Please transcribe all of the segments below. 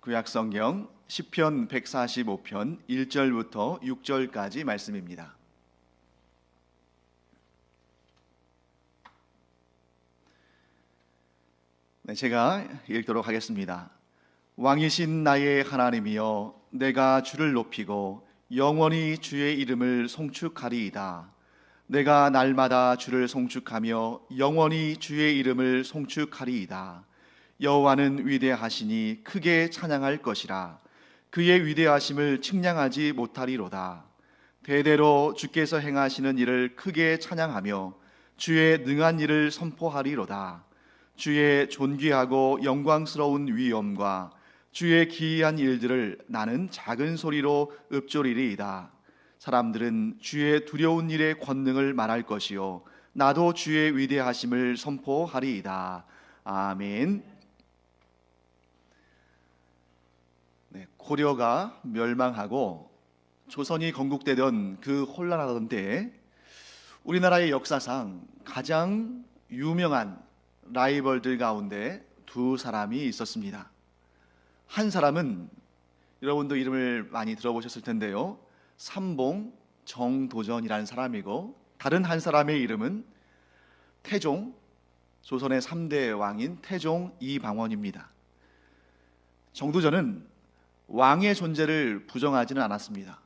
구약성경 시편 145편 1절부터 6절까지 말씀입니다. 제가 읽도록 하겠습니다. 왕이신 나의 하나님이여, 내가 주를 높이고 영원히 주의 이름을 송축하리이다. 내가 날마다 주를 송축하며 영원히 주의 이름을 송축하리이다. 여호와는 위대하시니 크게 찬양할 것이라. 그의 위대하심을 측량하지 못하리로다. 대대로 주께서 행하시는 일을 크게 찬양하며 주의 능한 일을 선포하리로다. 주의 존귀하고 영광스러운 위엄과 주의 기이한 일들을 나는 작은 소리로 읊조리리이다. 사람들은 주의 두려운 일의 권능을 말할 것이요 나도 주의 위대하심을 선포하리이다. 아멘. 고려가 멸망하고 조선이 건국되던 그 혼란하던 때에 우리나라의 역사상 가장 유명한 라이벌들 가운데 두 사람이 있었습니다. 한 사람은 여러분도 이름을 많이 들어보셨을 텐데요, 삼봉 정도전이라는 사람이고, 다른 한 사람의 이름은 태종, 조선의 3대 왕인 태종 이방원입니다. 정도전은 왕의 존재를 부정하지는 않았습니다.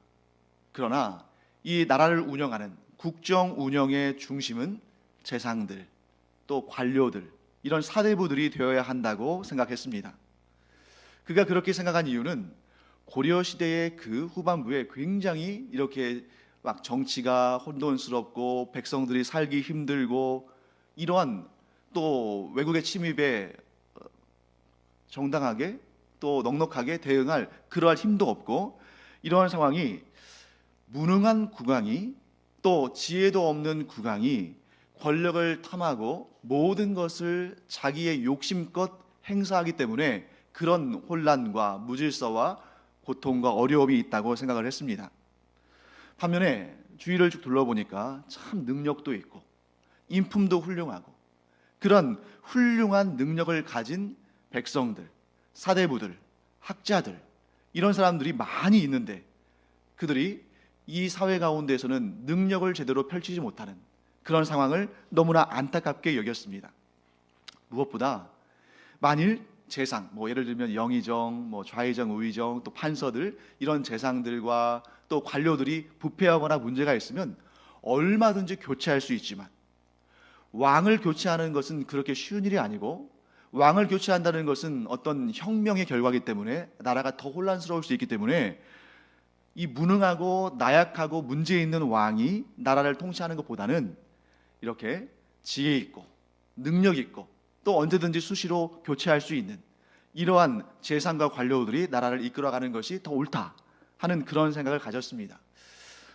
그러나 이 나라를 운영하는 국정 운영의 중심은 재상들, 또 관료들, 이런 사대부들이 되어야 한다고 생각했습니다. 그가 그렇게 생각한 이유는 고려시대의 그 후반부에 굉장히 이렇게 막 정치가 혼돈스럽고 백성들이 살기 힘들고, 이러한 또 외국의 침입에 정당하게 또 넉넉하게 대응할 그러할 힘도 없고, 이러한 상황이 무능한 국왕이, 또 지혜도 없는 국왕이 권력을 탐하고 모든 것을 자기의 욕심껏 행사하기 때문에 그런 혼란과 무질서와 고통과 어려움이 있다고 생각을 했습니다. 반면에 주위를 쭉 둘러보니까 참 능력도 있고 인품도 훌륭하고 그런 훌륭한 능력을 가진 백성들, 사대부들, 학자들, 이런 사람들이 많이 있는데 그들이 이 사회 가운데서는 능력을 제대로 펼치지 못하는 그런 상황을 너무나 안타깝게 여겼습니다. 무엇보다 만일 재상, 예를 들면 영의정, 좌의정, 우의정, 또 판서들, 이런 재상들과 또 관료들이 부패하거나 문제가 있으면 얼마든지 교체할 수 있지만, 왕을 교체하는 것은 그렇게 쉬운 일이 아니고, 왕을 교체한다는 것은 어떤 혁명의 결과이기 때문에 나라가 더 혼란스러울 수 있기 때문에 이 무능하고 나약하고 문제 있는 왕이 나라를 통치하는 것보다는 이렇게 지혜 있고 능력 있고 또 언제든지 수시로 교체할 수 있는 이러한 재상과 관료들이 나라를 이끌어가는 것이 더 옳다 하는 그런 생각을 가졌습니다.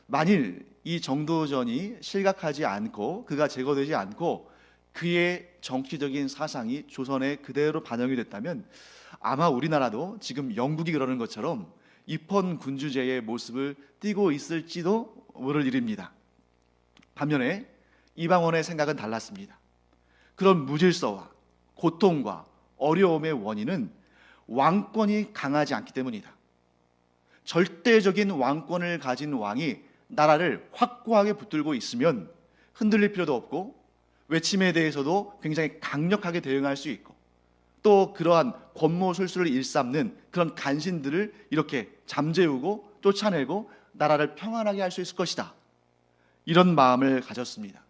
만일 이 정도전이 실각하지 않고 그가 제거되지 않고 그의 정치적인 사상이 조선에 그대로 반영이 됐다면 아마 우리나라도 지금 영국이 그러는 것처럼 입헌군주제의 모습을 띠고 있을지도 모를 일입니다. 반면에 이방원의 생각은 달랐습니다. 그런 무질서와 고통과 어려움의 원인은 왕권이 강하지 않기 때문이다. 절대적인 왕권을 가진 왕이 나라를 확고하게 붙들고 있으면 흔들릴 필요도 없고 외침에 대해서도 굉장히 강력하게 대응할 수 있고, 또 그러한 권모술수를 일삼는 그런 간신들을 이렇게 잠재우고 쫓아내고 나라를 평안하게 할 수 있을 것이다, 이런 마음을 가졌습니다.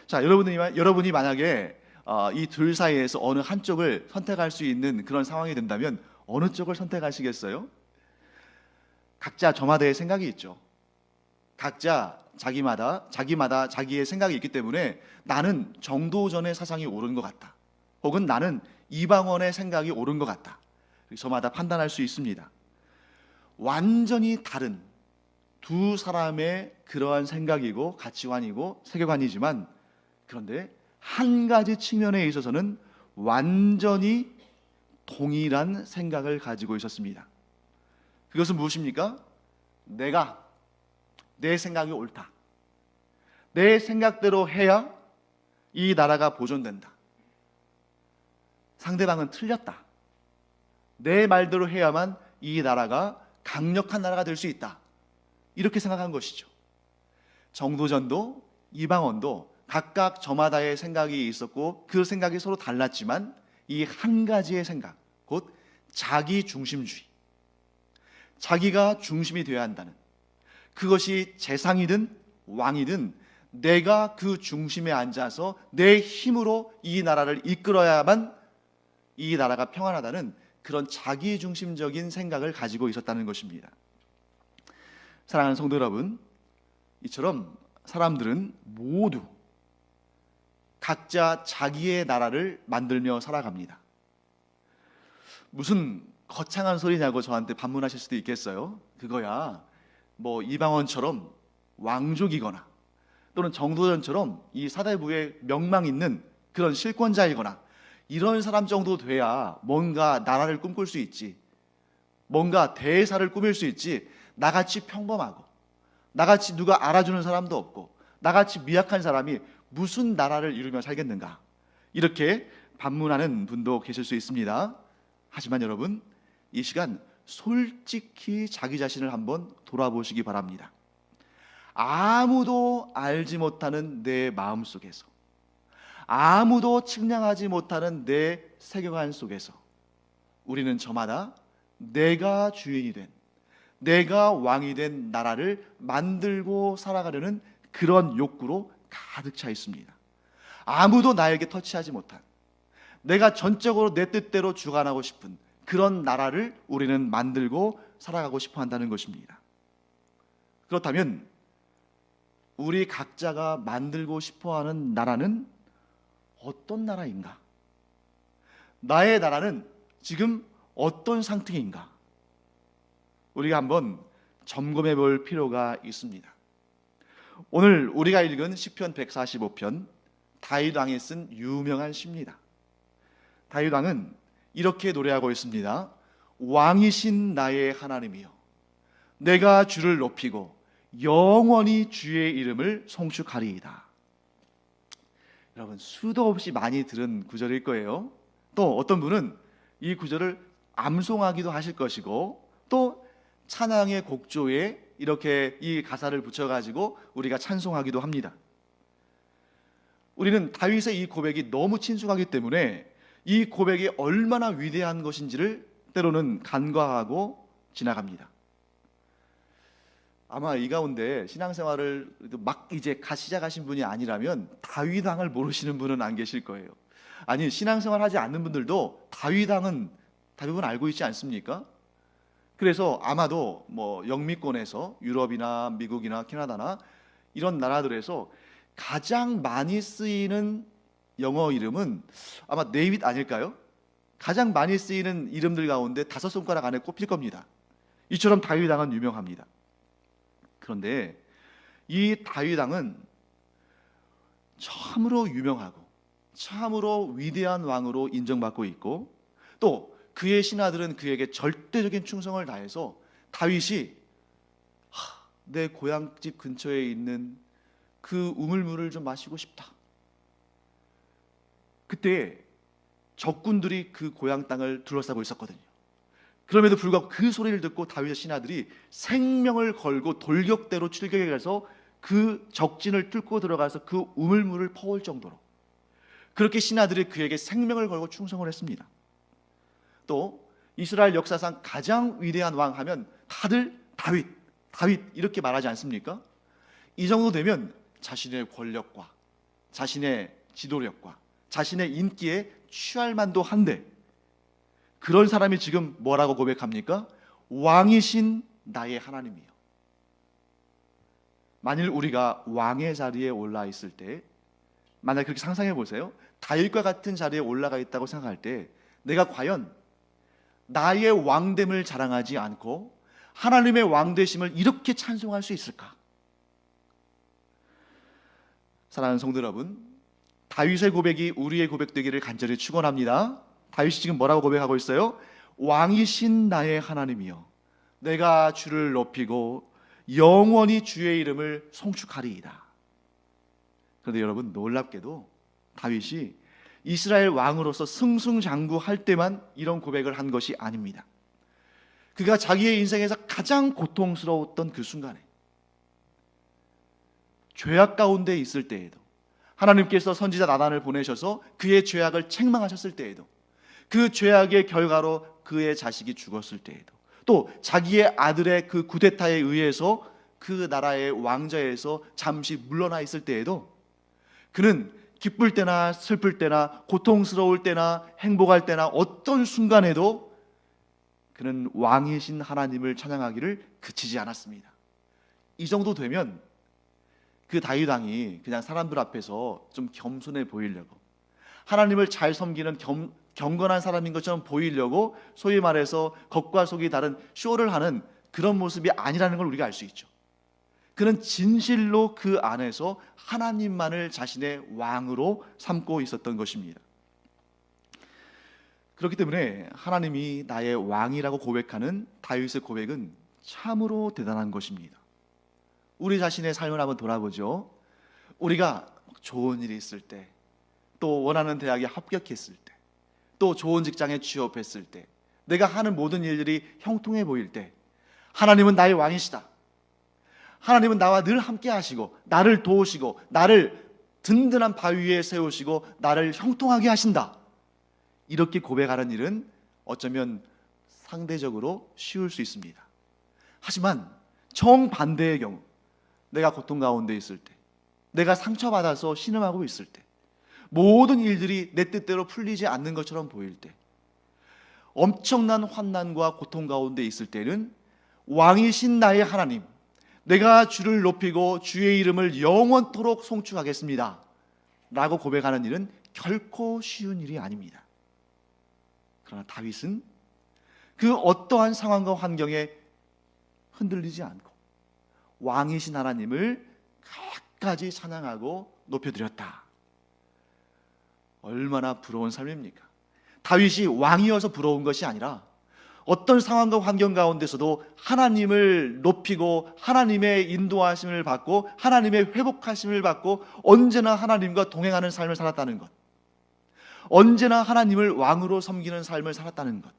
자, 여러분이 만약에 이 둘 사이에서 어느 한쪽을 선택할 수 있는 그런 상황이 된다면 어느 쪽을 선택하시겠어요? 각자 저마다의 생각이 있죠. 각자 자기마다 자기의 생각이 있기 때문에 나는 정도전의 사상이 옳은 것 같다, 혹은 나는 이방원의 생각이 옳은 것 같다, 저마다 판단할 수 있습니다. 완전히 다른 두 사람의 그러한 생각이고 가치관이고 세계관이지만, 그런데 한 가지 측면에 있어서는 완전히 동일한 생각을 가지고 있었습니다. 그것은 무엇입니까? 내 생각이 옳다, 내 생각대로 해야 이 나라가 보존된다, 상대방은 틀렸다, 내 말대로 해야만 이 나라가 강력한 나라가 될 수 있다. 이렇게 생각한 것이죠. 정도전도 이방원도 각각 저마다의 생각이 있었고 그 생각이 서로 달랐지만 이 한 가지의 생각, 곧 자기 중심주의, 자기가 중심이 되어야 한다는, 그것이 재상이든 왕이든 내가 그 중심에 앉아서 내 힘으로 이 나라를 이끌어야만 이 나라가 평안하다는 그런 자기 중심적인 생각을 가지고 있었다는 것입니다. 사랑하는 성도 여러분, 이처럼 사람들은 모두 각자 자기의 나라를 만들며 살아갑니다. 무슨 거창한 소리냐고 저한테 반문하실 수도 있겠어요. 그거야 뭐 이방원처럼 왕족이거나 또는 정도전처럼 이 사대부에 명망 있는 그런 실권자이거나 이런 사람 정도 돼야 뭔가 나라를 꿈꿀 수 있지, 뭔가 대사를 꾸밀 수 있지, 나같이 평범하고 나같이 누가 알아주는 사람도 없고 나같이 미약한 사람이 무슨 나라를 이루며 살겠는가, 이렇게 반문하는 분도 계실 수 있습니다. 하지만 여러분, 이 시간 솔직히 자기 자신을 한번 돌아보시기 바랍니다. 아무도 알지 못하는 내 마음 속에서, 아무도 측량하지 못하는 내 세계관 속에서 우리는 저마다 내가 주인이 된, 내가 왕이 된 나라를 만들고 살아가려는 그런 욕구로 가득 차 있습니다. 아무도 나에게 터치하지 못한, 내가 전적으로 내 뜻대로 주관하고 싶은 그런 나라를 우리는 만들고 살아가고 싶어 한다는 것입니다. 그렇다면 우리 각자가 만들고 싶어 하는 나라는 어떤 나라인가? 나의 나라는 지금 어떤 상태인가? 우리가 한번 점검해 볼 필요가 있습니다. 오늘 우리가 읽은 시편 145편, 다윗 왕이 쓴 유명한 시입니다. 다윗 왕은 이렇게 노래하고 있습니다. 왕이신 나의 하나님이여, 내가 주를 높이고 영원히 주의 이름을 송축하리이다. 여러분, 수도 없이 많이 들은 구절일 거예요. 또 어떤 분은 이 구절을 암송하기도 하실 것이고, 또 찬양의 곡조에 이렇게 이 가사를 붙여가지고 우리가 찬송하기도 합니다. 우리는 다윗의 이 고백이 너무 친숙하기 때문에 이 고백이 얼마나 위대한 것인지를 때로는 간과하고 지나갑니다. 아마 이 가운데 신앙생활을 막 이제 시작하신 분이 아니라면 다윗 왕을 모르시는 분은 안 계실 거예요. 아니, 신앙생활 하지 않는 분들도 다윗 왕은 대부분 알고 있지 않습니까? 그래서 아마도 뭐 영미권에서 유럽이나 미국이나 캐나다나 이런 나라들에서 가장 많이 쓰이는 영어 이름은 아마 데이빗 아닐까요? 가장 많이 쓰이는 이름들 가운데 5손가락 안에 꼽힐 겁니다. 이처럼 다윗 왕은 유명합니다. 그런데 이 다윗 왕은 참으로 유명하고 참으로 위대한 왕으로 인정받고 있고, 또 그의 신하들은 그에게 절대적인 충성을 다해서 다윗이 내 고향집 근처에 있는 그 우물물을 좀 마시고 싶다. 그때 적군들이 그 고향 땅을 둘러싸고 있었거든요. 그럼에도 불구하고 그 소리를 듣고 다윗의 신하들이 생명을 걸고 돌격대로 출격해 가서 그 적진을 뚫고 들어가서 그 우물물을 퍼올 정도로 그렇게 신하들이 그에게 생명을 걸고 충성을 했습니다. 또 이스라엘 역사상 가장 위대한 왕 하면 다들 다윗, 다윗 이렇게 말하지 않습니까? 이 정도 되면 자신의 권력과 자신의 지도력과 자신의 인기에 취할 만도 한데, 그런 사람이 지금 뭐라고 고백합니까? 왕이신 나의 하나님이요. 만일 우리가 왕의 자리에 올라 있을 때, 만약 그렇게 상상해 보세요. 다윗과 같은 자리에 올라가 있다고 생각할 때 내가 과연 나의 왕됨을 자랑하지 않고 하나님의 왕되심을 이렇게 찬송할 수 있을까? 사랑하는 성도 여러분, 다윗의 고백이 우리의 고백되기를 간절히 축원합니다. 다윗이 지금 뭐라고 고백하고 있어요? 왕이신 나의 하나님이여, 내가 주를 높이고 영원히 주의 이름을 송축하리이다. 그런데 여러분, 놀랍게도 다윗이 이스라엘 왕으로서 승승장구할 때만 이런 고백을 한 것이 아닙니다. 그가 자기의 인생에서 가장 고통스러웠던 그 순간에, 죄악 가운데 있을 때에도, 하나님께서 선지자 나단을 보내셔서 그의 죄악을 책망하셨을 때에도, 그 죄악의 결과로 그의 자식이 죽었을 때에도, 또 자기의 아들의 그 쿠데타에 의해서 그 나라의 왕좌에서 잠시 물러나 있을 때에도 그는 기쁠 때나 슬플 때나 고통스러울 때나 행복할 때나 어떤 순간에도 그는 왕이신 하나님을 찬양하기를 그치지 않았습니다. 이 정도 되면 그 다윗 왕이 그냥 사람들 앞에서 좀 겸손해 보이려고, 하나님을 잘 섬기는 경건한 사람인 것처럼 보이려고, 소위 말해서 겉과 속이 다른 쇼를 하는 그런 모습이 아니라는 걸 우리가 알 수 있죠. 그는 진실로 그 안에서 하나님만을 자신의 왕으로 삼고 있었던 것입니다. 그렇기 때문에 하나님이 나의 왕이라고 고백하는 다윗의 고백은 참으로 대단한 것입니다. 우리 자신의 삶을 한번 돌아보죠. 우리가 좋은 일이 있을 때, 또 원하는 대학에 합격했을 때, 또 좋은 직장에 취업했을 때, 내가 하는 모든 일들이 형통해 보일 때, 하나님은 나의 왕이시다, 하나님은 나와 늘 함께 하시고 나를 도우시고 나를 든든한 바위 위에 세우시고 나를 형통하게 하신다, 이렇게 고백하는 일은 어쩌면 상대적으로 쉬울 수 있습니다. 하지만 정반대의 경우, 내가 고통 가운데 있을 때, 내가 상처받아서 신음하고 있을 때, 모든 일들이 내 뜻대로 풀리지 않는 것처럼 보일 때, 엄청난 환난과 고통 가운데 있을 때는 왕이신 나의 하나님, 내가 주를 높이고 주의 이름을 영원토록 송축하겠습니다 라고 고백하는 일은 결코 쉬운 일이 아닙니다. 그러나 다윗은 그 어떠한 상황과 환경에 흔들리지 않고 왕이신 하나님을 끝까지 찬양하고 높여드렸다. 얼마나 부러운 삶입니까? 다윗이 왕이어서 부러운 것이 아니라 어떤 상황과 환경 가운데서도 하나님을 높이고 하나님의 인도하심을 받고 하나님의 회복하심을 받고 언제나 하나님과 동행하는 삶을 살았다는 것, 언제나 하나님을 왕으로 섬기는 삶을 살았다는 것,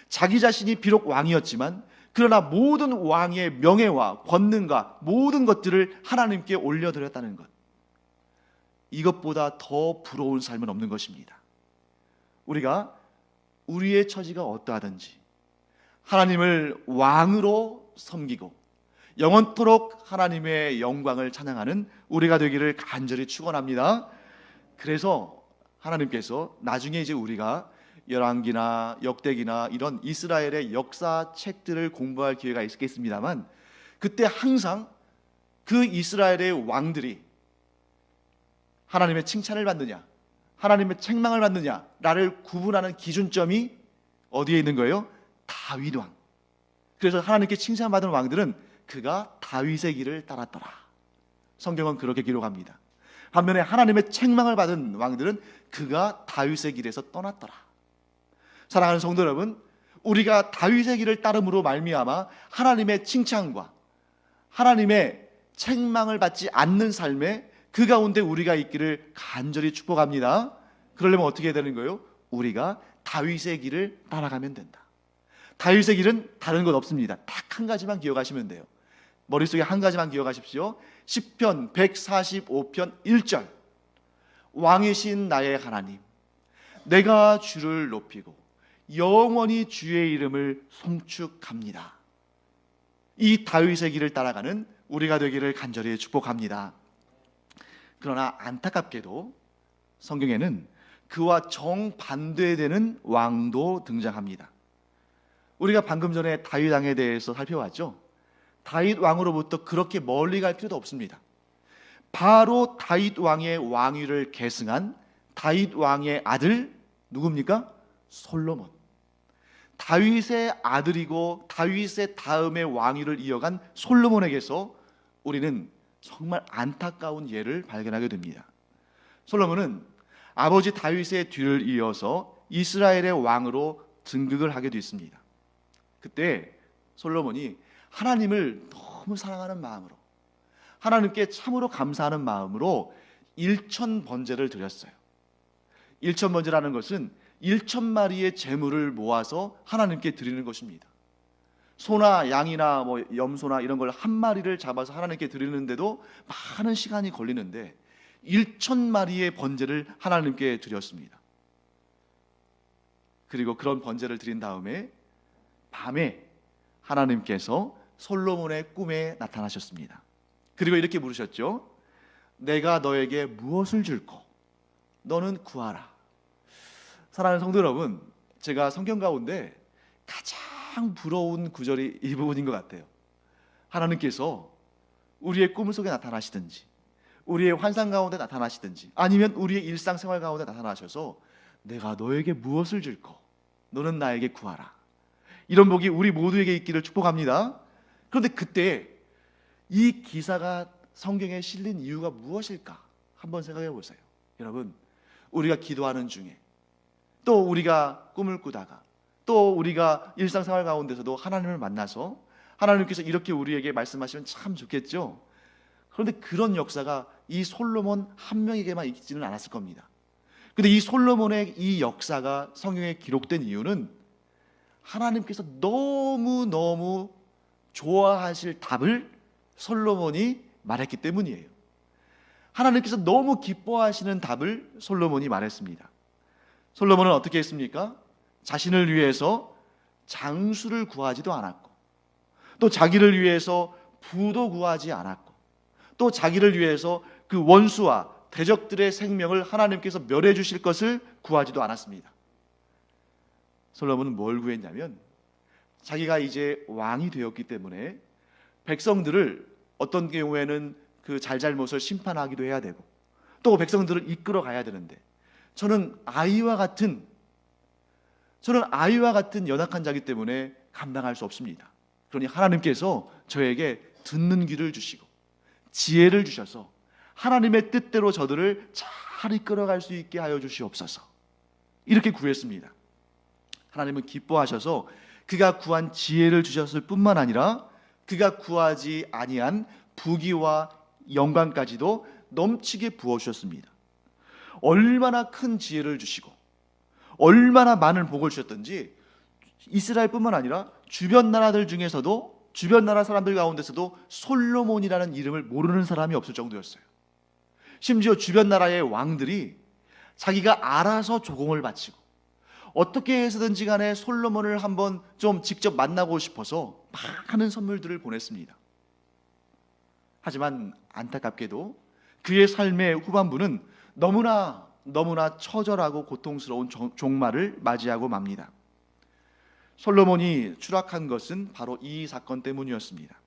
자기 자신이 비록 왕이었지만 그러나 모든 왕의 명예와 권능과 모든 것들을 하나님께 올려드렸다는 것, 이것보다 더 부러운 삶은 없는 것입니다. 우리가 우리의 처지가 어떠하든지 하나님을 왕으로 섬기고 영원토록 하나님의 영광을 찬양하는 우리가 되기를 간절히 축원합니다. 그래서 하나님께서 나중에 이제 우리가 열왕기나 역대기나 이런 이스라엘의 역사 책들을 공부할 기회가 있겠습니다만, 그때 항상 그 이스라엘의 왕들이 하나님의 칭찬을 받느냐 하나님의 책망을 받느냐를 구분하는 기준점이 어디에 있는 거예요? 다윗 왕. 그래서 하나님께 칭찬받은 왕들은 그가 다윗의 길을 따랐더라. 성경은 그렇게 기록합니다. 반면에 하나님의 책망을 받은 왕들은 그가 다윗의 길에서 떠났더라. 사랑하는 성도 여러분, 우리가 다윗의 길을 따름으로 말미암아 하나님의 칭찬과 하나님의 책망을 받지 않는 삶에 그 가운데 우리가 있기를 간절히 축복합니다. 그러려면 어떻게 해야 되는 거예요? 우리가 다윗의 길을 따라가면 된다. 다윗의 길은 다른 것 없습니다. 딱 한 가지만 기억하시면 돼요. 머릿속에 한 가지만 기억하십시오. 시편 145편 1절, 왕이신 나의 하나님, 내가 주를 높이고 영원히 주의 이름을 송축합니다. 이 다윗의 길을 따라가는 우리가 되기를 간절히 축복합니다. 그러나 안타깝게도 성경에는 그와 정반대되는 왕도 등장합니다. 우리가 방금 전에 다윗 왕에 대해서 살펴봤죠. 다윗 왕으로부터 그렇게 멀리 갈 필요도 없습니다. 바로 다윗 왕의 왕위를 계승한 다윗 왕의 아들 누굽니까? 솔로몬. 다윗의 아들이고 다윗의 다음에 왕위를 이어간 솔로몬에게서 우리는 정말 안타까운 예를 발견하게 됩니다. 솔로몬은 아버지 다윗의 뒤를 이어서 이스라엘의 왕으로 등극을 하게 됐습니다. 그때 솔로몬이 하나님을 너무 사랑하는 마음으로, 하나님께 참으로 감사하는 마음으로 1,000번제를 드렸어요. 일천번제라는 것은 1,000마리의 제물을 모아서 하나님께 드리는 것입니다. 소나 양이나 염소나 이런 걸 한 마리를 잡아서 하나님께 드리는데도 많은 시간이 걸리는데 1,000마리의 번제를 하나님께 드렸습니다. 그리고 그런 번제를 드린 다음에 밤에 하나님께서 솔로몬의 꿈에 나타나셨습니다. 그리고 이렇게 물으셨죠. 내가 너에게 무엇을 줄꼬? 너는 구하라. 사랑하는 성도 여러분, 제가 성경 가운데 가장 부러운 구절이 이 부분인 것 같아요. 하나님께서 우리의 꿈 속에 나타나시든지 우리의 환상 가운데 나타나시든지 아니면 우리의 일상생활 가운데 나타나셔서 내가 너에게 무엇을 줄꼬? 너는 나에게 구하라. 이런 복이 우리 모두에게 있기를 축복합니다. 그런데 그때 이 기사가 성경에 실린 이유가 무엇일까? 한번 생각해 보세요. 여러분, 우리가 기도하는 중에 또 우리가 꿈을 꾸다가 또 우리가 일상생활 가운데서도 하나님을 만나서 하나님께서 이렇게 우리에게 말씀하시면 참 좋겠죠. 그런데 그런 역사가 이 솔로몬 한 명에게만 있지는 않았을 겁니다. 그런데 이 솔로몬의 이 역사가 성경에 기록된 이유는 하나님께서 너무너무 좋아하실 답을 솔로몬이 말했기 때문이에요. 하나님께서 너무 기뻐하시는 답을 솔로몬이 말했습니다. 솔로몬은 어떻게 했습니까? 자신을 위해서 장수를 구하지도 않았고 또 자기를 위해서 부도 구하지 않았고 또 자기를 위해서 그 원수와 대적들의 생명을 하나님께서 멸해 주실 것을 구하지도 않았습니다. 솔로몬은 뭘 구했냐면 자기가 이제 왕이 되었기 때문에 백성들을 어떤 경우에는 그 잘잘못을 심판하기도 해야 되고 또 백성들을 이끌어 가야 되는데 저는 아이와 같은 연약한 자이기 때문에 감당할 수 없습니다. 그러니 하나님께서 저에게 듣는 귀를 주시고 지혜를 주셔서 하나님의 뜻대로 저들을 잘 이끌어갈 수 있게 하여 주시옵소서. 이렇게 구했습니다. 하나님은 기뻐하셔서 그가 구한 지혜를 주셨을 뿐만 아니라 그가 구하지 아니한 부귀와 영광까지도 넘치게 부어주셨습니다. 얼마나 큰 지혜를 주시고 얼마나 많은 복을 주셨던지 이스라엘뿐만 아니라 주변 나라들 중에서도 주변 나라 사람들 가운데서도 솔로몬이라는 이름을 모르는 사람이 없을 정도였어요. 심지어 주변 나라의 왕들이 자기가 알아서 조공을 바치고 어떻게 해서든지 간에 솔로몬을 한번 좀 직접 만나고 싶어서 많은 선물들을 보냈습니다. 하지만 안타깝게도 그의 삶의 후반부는 너무나 처절하고 고통스러운 종말을 맞이하고 맙니다. 솔로몬이 추락한 것은 바로 이 사건 때문이었습니다.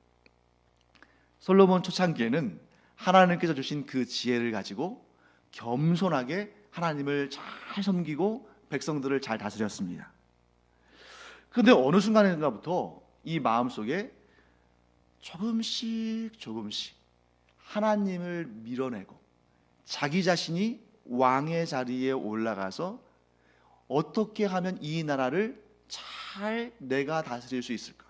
솔로몬 초창기에는 하나님께서 주신 그 지혜를 가지고 겸손하게 하나님을 잘 섬기고 백성들을 잘 다스렸습니다. 그런데 어느 순간인가부터 이 마음속에 조금씩 하나님을 밀어내고 자기 자신이 왕의 자리에 올라가서 어떻게 하면 이 나라를 잘 내가 다스릴 수 있을까?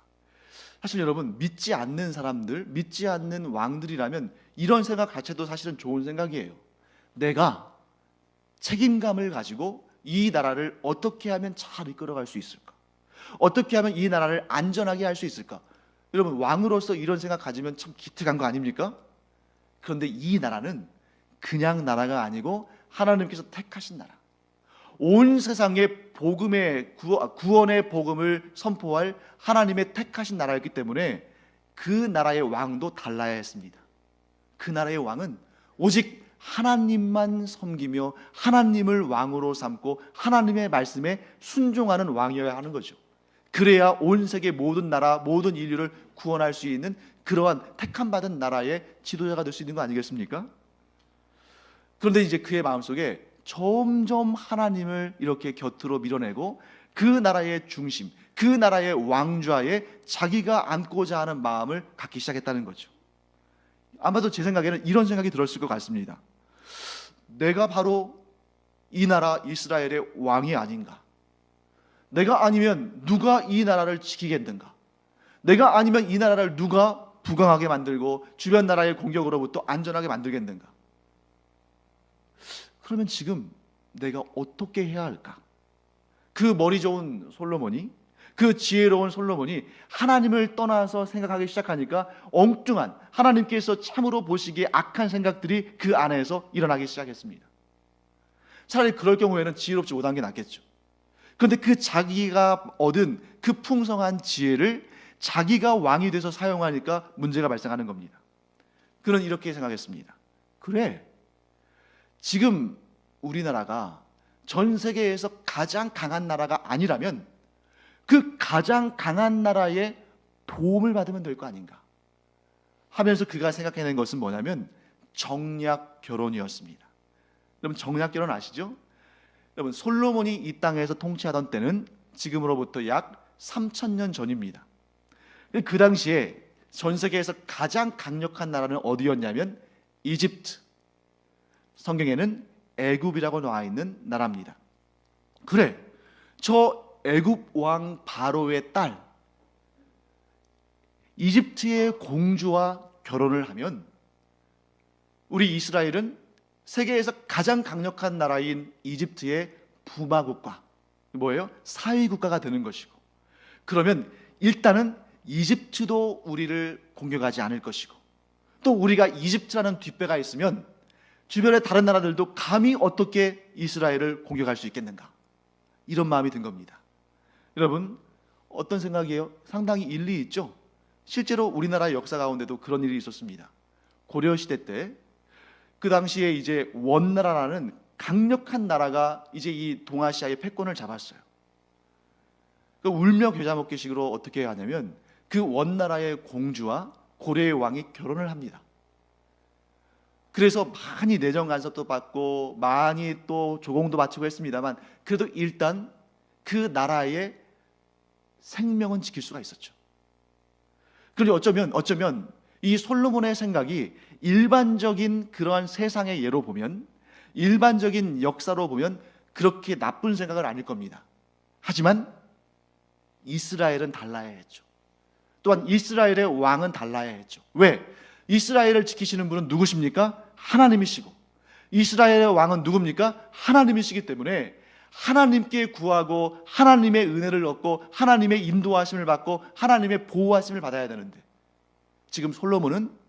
사실 여러분, 믿지 않는 사람들, 믿지 않는 왕들이라면 이런 생각 자체도 사실은 좋은 생각이에요. 내가 책임감을 가지고 이 나라를 어떻게 하면 잘 이끌어갈 수 있을까? 어떻게 하면 이 나라를 안전하게 할 수 있을까? 여러분, 왕으로서 이런 생각 가지면 참 기특한 거 아닙니까? 그런데 이 나라는 그냥 나라가 아니고 하나님께서 택하신 나라, 온 세상에 복음의 구원의 복음을 선포할 하나님의 택하신 나라였기 때문에 그 나라의 왕도 달라야 했습니다. 그 나라의 왕은 오직 하나님만 섬기며 하나님을 왕으로 삼고 하나님의 말씀에 순종하는 왕이어야 하는 거죠. 그래야 온 세계 모든 나라, 모든 인류를 구원할 수 있는 그러한 택함받은 나라의 지도자가 될 수 있는 거 아니겠습니까? 그런데 이제 그의 마음속에 점점 하나님을 이렇게 곁으로 밀어내고 그 나라의 중심, 그 나라의 왕좌에 자기가 앉고자 하는 마음을 갖기 시작했다는 거죠. 아마도 제 생각에는 이런 생각이 들었을 것 같습니다. 내가 바로 이 나라 이스라엘의 왕이 아닌가? 내가 아니면 누가 이 나라를 지키겠는가? 내가 아니면 이 나라를 누가 부강하게 만들고 주변 나라의 공격으로부터 안전하게 만들겠는가? 그러면 지금 내가 어떻게 해야 할까? 그 머리 좋은 솔로몬이, 그 지혜로운 솔로몬이 하나님을 떠나서 생각하기 시작하니까 엉뚱한, 하나님께서 참으로 보시기에 악한 생각들이 그 안에서 일어나기 시작했습니다. 차라리 그럴 경우에는 지혜롭지 못한 게 낫겠죠. 그런데 그 자기가 얻은 그 풍성한 지혜를 자기가 왕이 돼서 사용하니까 문제가 발생하는 겁니다. 그는 이렇게 생각했습니다. 그래, 지금 우리나라가 전 세계에서 가장 강한 나라가 아니라면 그 가장 강한 나라의 도움을 받으면 될 거 아닌가 하면서 그가 생각해낸 것은 뭐냐면 정략 결혼이었습니다. 여러분, 정략 결혼 아시죠? 여러분, 솔로몬이 이 땅에서 통치하던 때는 지금으로부터 약 3000년 전입니다. 그 당시에 전 세계에서 가장 강력한 나라는 어디였냐면 이집트, 성경에는 애굽이라고 나와 있는 나라입니다. 그래, 저 애굽 왕 바로의 딸 이집트의 공주와 결혼을 하면 우리 이스라엘은 세계에서 가장 강력한 나라인 이집트의 부마국가, 뭐예요? 사위국가가 되는 것이고, 그러면 일단은 이집트도 우리를 공격하지 않을 것이고, 또 우리가 이집트라는 뒷배가 있으면 주변의 다른 나라들도 감히 어떻게 이스라엘을 공격할 수 있겠는가, 이런 마음이 든 겁니다. 여러분, 어떤 생각이에요? 상당히 일리 있죠? 실제로 우리나라 역사 가운데도 그런 일이 있었습니다. 고려시대 때 그 당시에 이제 원나라라는 강력한 나라가 이제 이 동아시아의 패권을 잡았어요. 그 울며 겨자 먹기식으로 어떻게 하냐면 그 원나라의 공주와 고려의 왕이 결혼을 합니다. 그래서 많이 내정 간섭도 받고 많이 또 조공도 바치고 했습니다만 그래도 일단 그 나라의 생명은 지킬 수가 있었죠. 그런데 어쩌면 이 솔로몬의 생각이 일반적인 그러한 세상의 예로 보면, 일반적인 역사로 보면 그렇게 나쁜 생각은 아닐 겁니다. 하지만 이스라엘은 달라야 했죠. 또한 이스라엘의 왕은 달라야 했죠. 왜? 이스라엘을 지키시는 분은 누구십니까? 하나님이시고, 이스라엘의 왕은 누굽니까? 하나님이시기 때문에 하나님께 구하고 하나님의 은혜를 얻고 하나님의 인도하심을 받고 하나님의 보호하심을 받아야 되는데, 지금 솔로몬은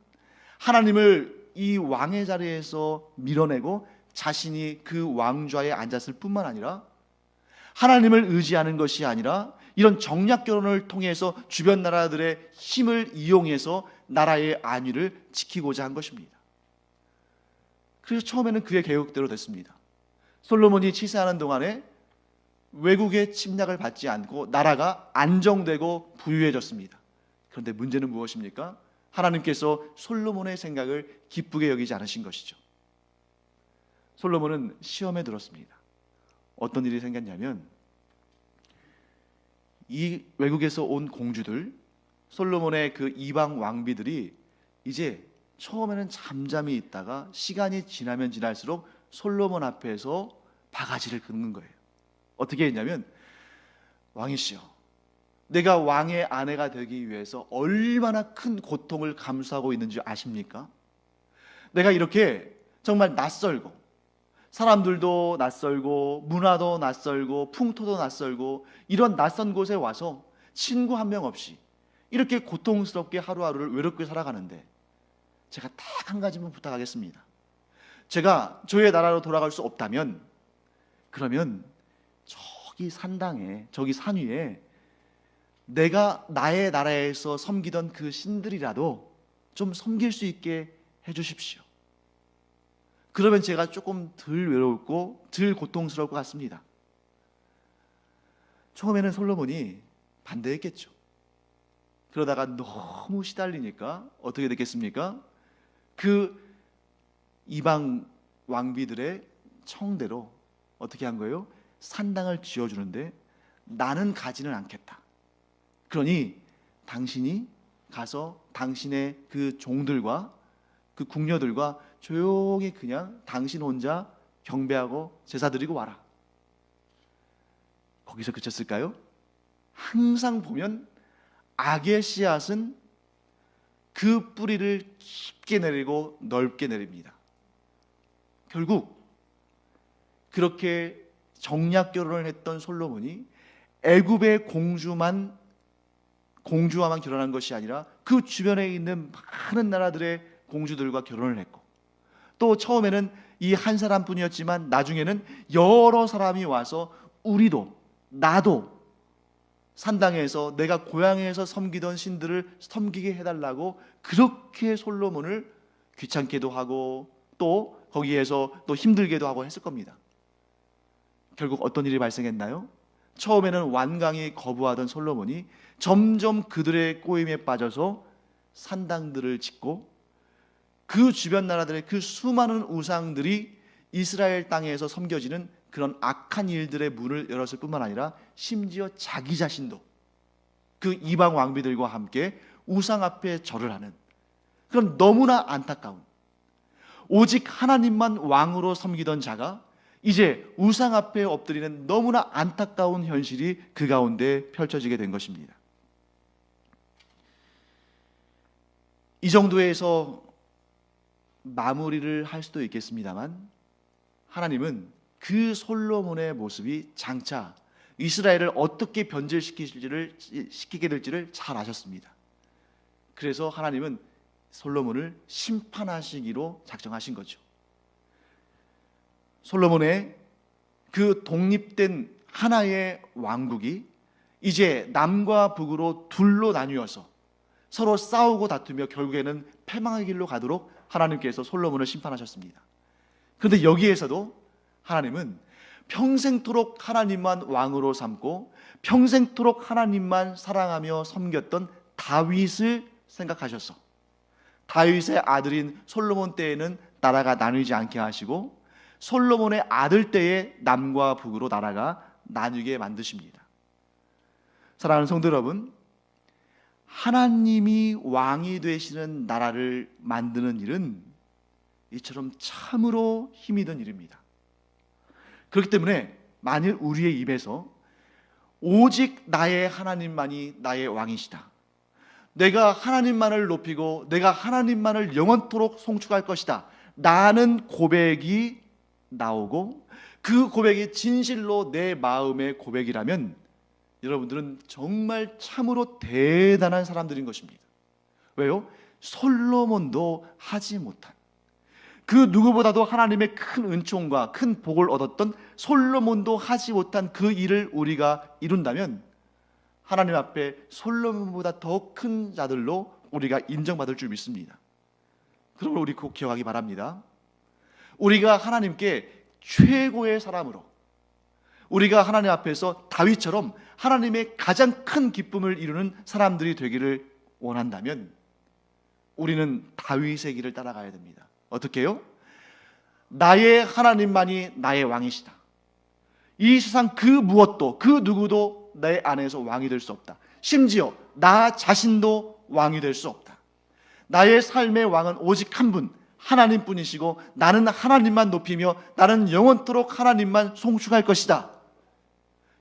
하나님을 이 왕의 자리에서 밀어내고 자신이 그 왕좌에 앉았을 뿐만 아니라 하나님을 의지하는 것이 아니라 이런 정략 결혼을 통해서 주변 나라들의 힘을 이용해서 나라의 안위를 지키고자 한 것입니다. 그래서 처음에는 그의 계획대로 됐습니다. 솔로몬이 치세하는 동안에 외국의 침략을 받지 않고 나라가 안정되고 부유해졌습니다. 그런데 문제는 무엇입니까? 하나님께서 솔로몬의 생각을 기쁘게 여기지 않으신 것이죠. 솔로몬은 시험에 들었습니다. 어떤 일이 생겼냐면 이 외국에서 온 공주들, 솔로몬의 그 이방 왕비들이 이제 처음에는 잠잠히 있다가 시간이 지나면 지날수록 솔로몬 앞에서 바가지를 긁는 거예요. 어떻게 했냐면, 왕이시여, 내가 왕의 아내가 되기 위해서 얼마나 큰 고통을 감수하고 있는지 아십니까? 내가 이렇게 정말 낯설고 사람들도 낯설고 문화도 낯설고 풍토도 낯설고 이런 낯선 곳에 와서 친구 한 명 없이 이렇게 고통스럽게 하루하루를 외롭게 살아가는데 제가 딱 한 가지만 부탁하겠습니다. 제가 저의 나라로 돌아갈 수 없다면 그러면 저기 산당에, 저기 산 위에 내가 나의 나라에서 섬기던 그 신들이라도 좀 섬길 수 있게 해주십시오. 그러면 제가 조금 덜 외롭고 덜 고통스러울 것 같습니다. 처음에는 솔로몬이 반대했겠죠. 그러다가 너무 시달리니까 어떻게 됐겠습니까? 그 이방 왕비들의 청대로 어떻게 한 거예요? 산당을 지어주는데 나는 가지는 않겠다. 그러니 당신이 가서 당신의 그 종들과 그 궁녀들과 조용히 그냥 당신 혼자 경배하고 제사 드리고 와라. 거기서 그쳤을까요? 항상 보면 악의 씨앗은 그 뿌리를 깊게 내리고 넓게 내립니다. 결국 그렇게 정략 결혼을 했던 솔로몬이 애굽의 공주와만 결혼한 것이 아니라 그 주변에 있는 많은 나라들의 공주들과 결혼을 했고, 또 처음에는 이 한 사람뿐이었지만 나중에는 여러 사람이 와서 우리도 나도 산당에서 내가 고향에서 섬기던 신들을 섬기게 해달라고 그렇게 솔로몬을 귀찮게도 하고 또 거기에서 또 힘들게도 하고 했을 겁니다. 결국 어떤 일이 발생했나요? 처음에는 완강히 거부하던 솔로몬이 점점 그들의 꼬임에 빠져서 산당들을 짓고 그 주변 나라들의 그 수많은 우상들이 이스라엘 땅에서 섬겨지는 그런 악한 일들의 문을 열었을 뿐만 아니라 심지어 자기 자신도 그 이방 왕비들과 함께 우상 앞에 절을 하는 그런 너무나 안타까운, 오직 하나님만 왕으로 섬기던 자가 이제 우상 앞에 엎드리는 너무나 안타까운 현실이 그 가운데 펼쳐지게 된 것입니다. 이 정도에서 마무리를 할 수도 있겠습니다만, 하나님은 그 솔로몬의 모습이 장차 이스라엘을 어떻게 시키게 될지를 잘 아셨습니다. 그래서 하나님은 솔로몬을 심판하시기로 작정하신 거죠. 솔로몬의 그 독립된 하나의 왕국이 이제 남과 북으로 둘로 나뉘어서 서로 싸우고 다투며 결국에는 패망의 길로 가도록 하나님께서 솔로몬을 심판하셨습니다. 그런데 여기에서도 하나님은 평생토록 하나님만 왕으로 삼고 평생토록 하나님만 사랑하며 섬겼던 다윗을 생각하셔서 다윗의 아들인 솔로몬 때에는 나라가 나뉘지 않게 하시고 솔로몬의 아들 때에 남과 북으로 나라가 나뉘게 만드십니다. 사랑하는 성도 여러분, 하나님이 왕이 되시는 나라를 만드는 일은 이처럼 참으로 힘이 든 일입니다. 그렇기 때문에 만일 우리의 입에서 오직 나의 하나님만이 나의 왕이시다, 내가 하나님만을 높이고 내가 하나님만을 영원토록 송축할 것이다 라는 고백이 나오고 그 고백이 진실로 내 마음의 고백이라면 여러분들은 정말 참으로 대단한 사람들인 것입니다. 왜요? 솔로몬도 하지 못한, 그 누구보다도 하나님의 큰 은총과 큰 복을 얻었던 솔로몬도 하지 못한 그 일을 우리가 이룬다면 하나님 앞에 솔로몬보다 더 큰 자들로 우리가 인정받을 줄 믿습니다. 그러므로 우리 꼭 기억하기 바랍니다. 우리가 하나님께 최고의 사람으로, 우리가 하나님 앞에서 다윗처럼 하나님의 가장 큰 기쁨을 이루는 사람들이 되기를 원한다면 우리는 다윗의 길을 따라가야 됩니다. 어떻게 해요? 나의 하나님만이 나의 왕이시다. 이 세상 그 무엇도 그 누구도 내 안에서 왕이 될 수 없다. 심지어 나 자신도 왕이 될 수 없다. 나의 삶의 왕은 오직 한 분, 하나님뿐이시고 나는 하나님만 높이며 나는 영원토록 하나님만 송축할 것이다.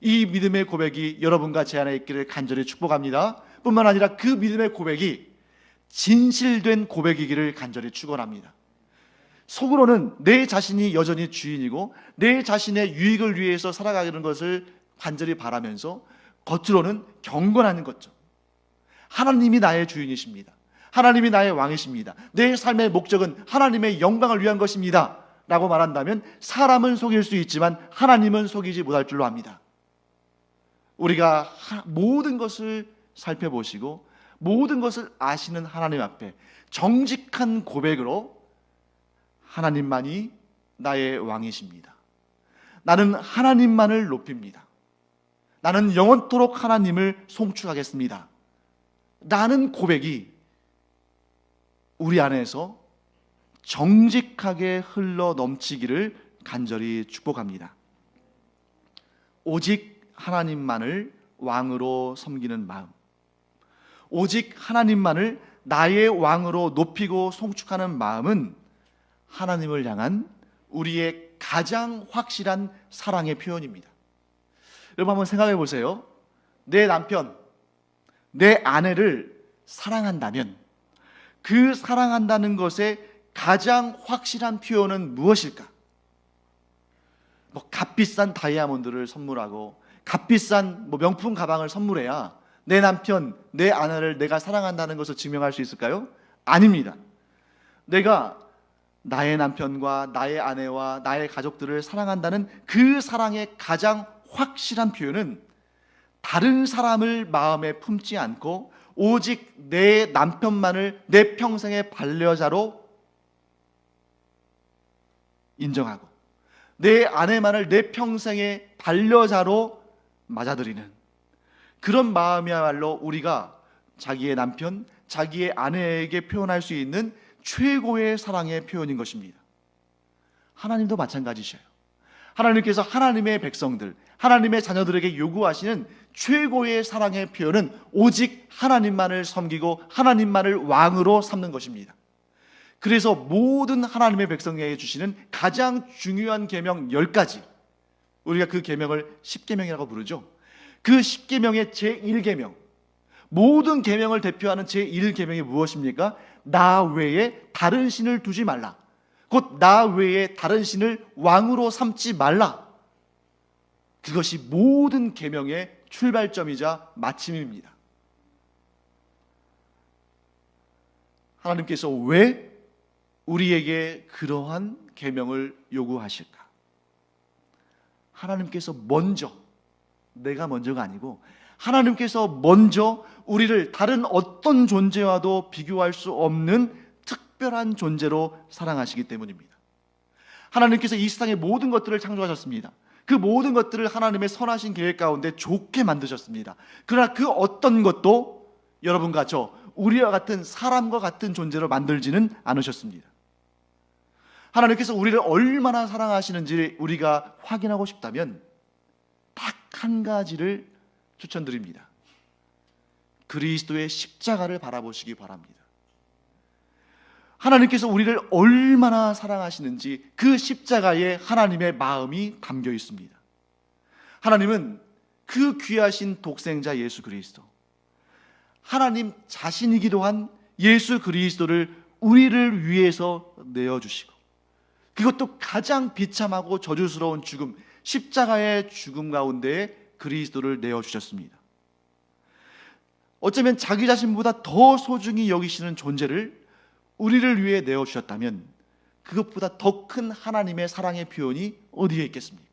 이 믿음의 고백이 여러분과 제 안에 있기를 간절히 축복합니다. 뿐만 아니라 그 믿음의 고백이 진실된 고백이기를 간절히 축원합니다. 속으로는 내 자신이 여전히 주인이고 내 자신의 유익을 위해서 살아가는 것을 간절히 바라면서 겉으로는 경건하는 거죠. 하나님이 나의 주인이십니다. 하나님이 나의 왕이십니다. 내 삶의 목적은 하나님의 영광을 위한 것입니다 라고 말한다면 사람은 속일 수 있지만 하나님은 속이지 못할 줄로 압니다. 우리가 모든 것을 살펴보시고 모든 것을 아시는 하나님 앞에 정직한 고백으로 하나님만이 나의 왕이십니다. 나는 하나님만을 높입니다. 나는 영원토록 하나님을 송축하겠습니다 라는 고백이 우리 안에서 정직하게 흘러 넘치기를 간절히 축복합니다. 오직 하나님만을 왕으로 섬기는 마음, 오직 하나님만을 나의 왕으로 높이고 송축하는 마음은 하나님을 향한 우리의 가장 확실한 사랑의 표현입니다. 여러분 한번 생각해 보세요. 내 남편, 내 아내를 사랑한다면 그 사랑한다는 것의 가장 확실한 표현은 무엇일까? 뭐 값비싼 다이아몬드를 선물하고 값비싼 뭐 명품 가방을 선물해야 내 남편, 내 아내를 내가 사랑한다는 것을 증명할 수 있을까요? 아닙니다. 내가 나의 남편과 나의 아내와 나의 가족들을 사랑한다는 그 사랑의 가장 확실한 표현은 다른 사람을 마음에 품지 않고 오직 내 남편만을 내 평생의 반려자로 인정하고 내 아내만을 내 평생의 반려자로 맞아들이는 그런 마음이야말로 우리가 자기의 남편, 자기의 아내에게 표현할 수 있는 최고의 사랑의 표현인 것입니다. 하나님도 마찬가지셔요. 하나님께서 하나님의 백성들, 하나님의 자녀들에게 요구하시는 최고의 사랑의 표현은 오직 하나님만을 섬기고 하나님만을 왕으로 삼는 것입니다. 그래서 모든 하나님의 백성에게 주시는 가장 중요한 계명 10가지, 우리가 그 계명을 10계명이라고 부르죠. 그 10계명의 제1계명, 모든 계명을 대표하는 제1계명이 무엇입니까? 나 외에 다른 신을 두지 말라. 곧 나 외에 다른 신을 왕으로 삼지 말라. 그것이 모든 계명의 출발점이자 마침입니다. 하나님께서 왜 우리에게 그러한 계명을 요구하실까? 하나님께서 먼저, 내가 먼저가 아니고 하나님께서 먼저 우리를 다른 어떤 존재와도 비교할 수 없는 특별한 존재로 사랑하시기 때문입니다. 하나님께서 이 세상의 모든 것들을 창조하셨습니다. 그 모든 것들을 하나님의 선하신 계획 가운데 좋게 만드셨습니다. 그러나 그 어떤 것도 여러분과 저, 우리와 같은 사람과 같은 존재로 만들지는 않으셨습니다. 하나님께서 우리를 얼마나 사랑하시는지 우리가 확인하고 싶다면 딱 한 가지를 추천드립니다. 그리스도의 십자가를 바라보시기 바랍니다. 하나님께서 우리를 얼마나 사랑하시는지 그 십자가에 하나님의 마음이 담겨 있습니다. 하나님은 그 귀하신 독생자 예수 그리스도, 하나님 자신이기도 한 예수 그리스도를 우리를 위해서 내어주시고, 그것도 가장 비참하고 저주스러운 죽음, 십자가의 죽음 가운데 그리스도를 내어주셨습니다. 어쩌면 자기 자신보다 더 소중히 여기시는 존재를 우리를 위해 내어주셨다면 그것보다 더 큰 하나님의 사랑의 표현이 어디에 있겠습니까?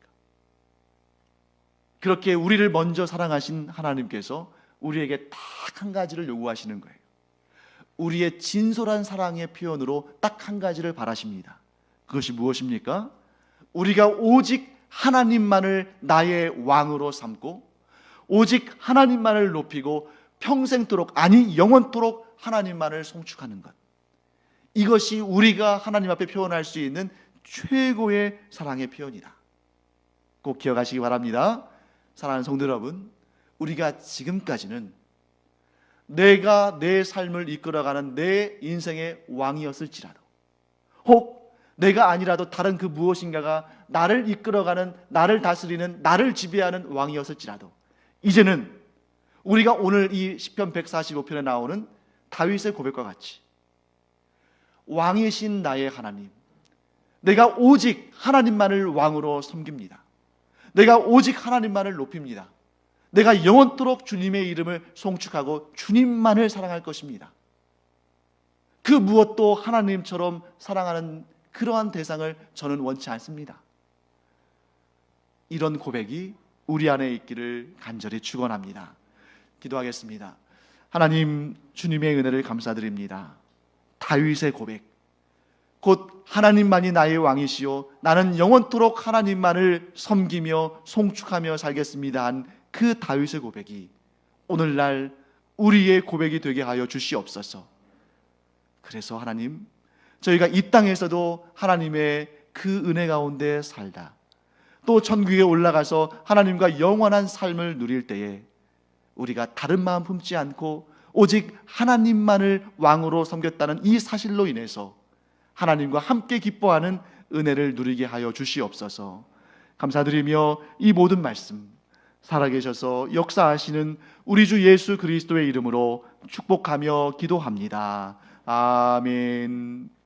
그렇게 우리를 먼저 사랑하신 하나님께서 우리에게 딱 한 가지를 요구하시는 거예요. 우리의 진솔한 사랑의 표현으로 딱 한 가지를 바라십니다. 그것이 무엇입니까? 우리가 오직 하나님만을 나의 왕으로 삼고 오직 하나님만을 높이고 평생토록, 아니 영원토록 하나님만을 송축하는 것, 이것이 우리가 하나님 앞에 표현할 수 있는 최고의 사랑의 표현이다. 꼭 기억하시기 바랍니다. 사랑하는 성도 여러분, 우리가 지금까지는 내가 내 삶을 이끌어가는 내 인생의 왕이었을지라도, 혹 내가 아니라도 다른 그 무엇인가가 나를 이끌어가는, 나를 다스리는, 나를 지배하는 왕이었을지라도, 이제는 우리가 오늘 이 시편 145편에 나오는 다윗의 고백과 같이 왕이신 나의 하나님, 내가 오직 하나님만을 왕으로 섬깁니다. 내가 오직 하나님만을 높입니다. 내가 영원토록 주님의 이름을 송축하고 주님만을 사랑할 것입니다. 그 무엇도 하나님처럼 사랑하는 그러한 대상을 저는 원치 않습니다. 이런 고백이 우리 안에 있기를 간절히 축원합니다. 기도하겠습니다. 하나님, 주님의 은혜를 감사드립니다. 다윗의 고백, 곧 하나님만이 나의 왕이시요 나는 영원토록 하나님만을 섬기며 송축하며 살겠습니다 한 그 다윗의 고백이 오늘날 우리의 고백이 되게 하여 주시옵소서. 그래서 하나님, 저희가 이 땅에서도 하나님의 그 은혜 가운데 살다 또 천국에 올라가서 하나님과 영원한 삶을 누릴 때에 우리가 다른 마음 품지 않고 오직 하나님만을 왕으로 섬겼다는 이 사실로 인해서 하나님과 함께 기뻐하는 은혜를 누리게 하여 주시옵소서. 감사드리며 이 모든 말씀 살아계셔서 역사하시는 우리 주 예수 그리스도의 이름으로 축복하며 기도합니다. 아멘.